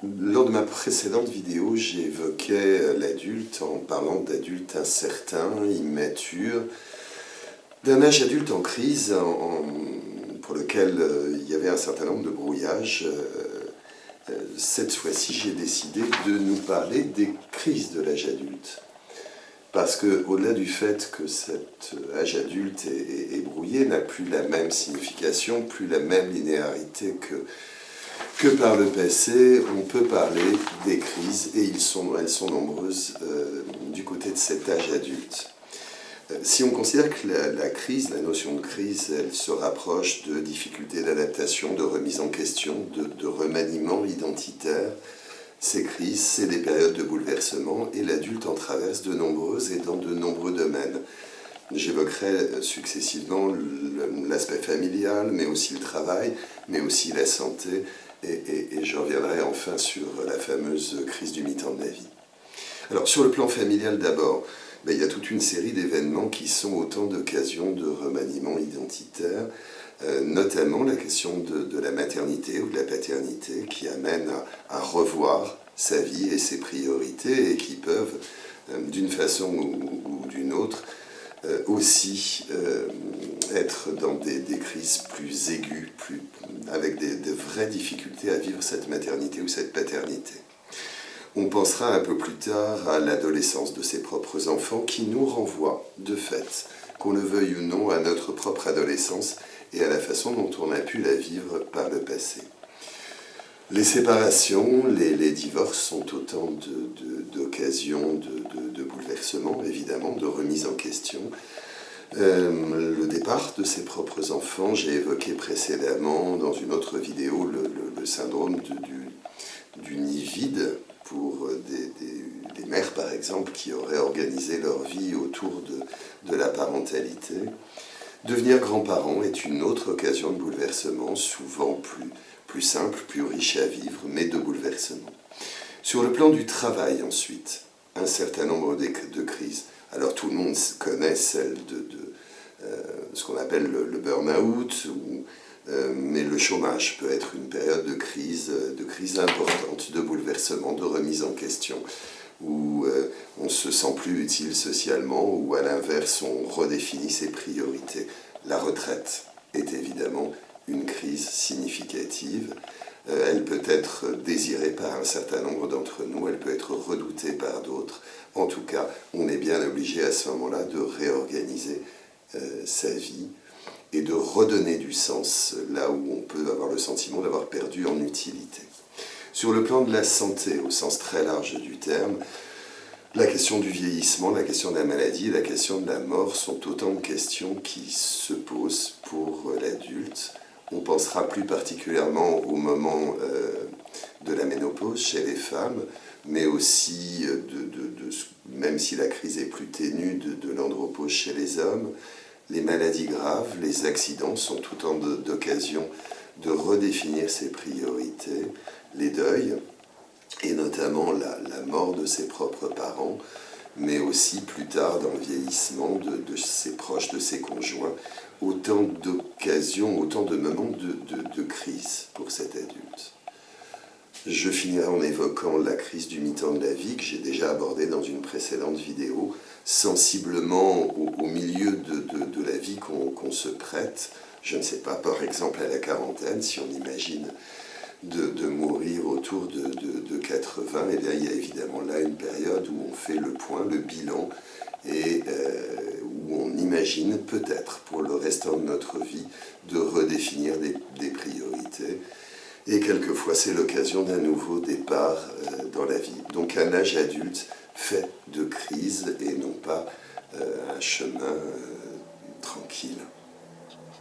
Lors de ma précédente vidéo, j'évoquais l'adulte en parlant d'adulte incertain, immature, d'un âge adulte en crise pour lequel il y avait un certain nombre de brouillages. Cette fois-ci, j'ai décidé de nous parler des crises de l'âge adulte. Parce que, au-delà du fait que cet âge adulte est brouillé, n'a plus la même signification, plus la même linéarité que par le passé, on peut parler des crises, et elles sont nombreuses du côté de cet âge adulte. Si on considère que la crise, la notion de crise, elle se rapproche de difficultés d'adaptation, de remise en question, de remaniement identitaire, ces crises, c'est des périodes de bouleversement, et l'adulte en traverse de nombreuses et dans de nombreux domaines. J'évoquerai successivement l'aspect familial, mais aussi le travail, mais aussi la santé, et je reviendrai enfin sur la fameuse crise du mi-temps de la vie. Alors, sur le plan familial d'abord, il y a toute une série d'événements qui sont autant d'occasions de remaniement identitaire, notamment la question de la maternité ou de la paternité qui amène à revoir sa vie et ses priorités et qui peuvent, d'une façon ou d'une autre, aussi être dans des crises plus aiguës, avec de vraies difficultés à vivre cette maternité ou cette paternité. On pensera un peu plus tard à l'adolescence de ses propres enfants qui nous renvoie de fait, qu'on le veuille ou non, à notre propre adolescence et à la façon dont on a pu la vivre par le passé. Les séparations, les divorces sont autant d'occasions de bouleversement, évidemment, de remise en question. Le départ de ses propres enfants, j'ai évoqué précédemment dans une autre vidéo le syndrome du nid vide pour des mères, par exemple, qui auraient organisé leur vie autour de la parentalité. Devenir grand-parent est une autre occasion de bouleversement, souvent plus simple, plus riche à vivre, mais de bouleversement. Sur le plan du travail, ensuite, un certain nombre de crises. Alors tout le monde connaît celle de ce qu'on appelle le burn-out, mais le chômage peut être une période de crise importante, de bouleversement, de remise en question, où on ne se sent plus utile socialement, ou à l'inverse, on redéfinit ses priorités. La retraite est évidemment une crise significative. Elle peut être désirée par un certain nombre d'entre nous, elle peut être redoutée par d'autres. En tout cas, on est bien obligé à ce moment-là de réorganiser sa vie et de redonner du sens là où on peut avoir le sentiment d'avoir perdu en utilité. Sur le plan de la santé, au sens très large du terme, la question du vieillissement, la question de la maladie et la question de la mort sont autant de questions qui se posent pour l'adulte. On pensera plus particulièrement au moment de la ménopause chez les femmes, mais aussi, même si la crise est plus ténue, de l'andropause chez les hommes. Les maladies graves, les accidents sont autant d'occasions de redéfinir ses priorités, les deuils, et notamment la mort de ses propres parents, mais aussi plus tard dans le vieillissement de ses proches, de ses conjoints, autant d'occasions, autant de moments de crise pour cet adulte. Je finirai en évoquant la crise du mi-temps de la vie que j'ai déjà abordée dans une précédente vidéo, sensiblement au milieu de la vie qu'on se prête. Je ne sais pas, par exemple à la quarantaine, si on imagine de mourir autour de 80, eh bien, il y a évidemment là une période où on fait le point, le bilan, et où on imagine peut-être pour le restant de notre vie de redéfinir des priorités. Et quelquefois, c'est l'occasion d'un nouveau départ dans la vie. Donc un âge adulte fait de crise et non pas un chemin tranquille.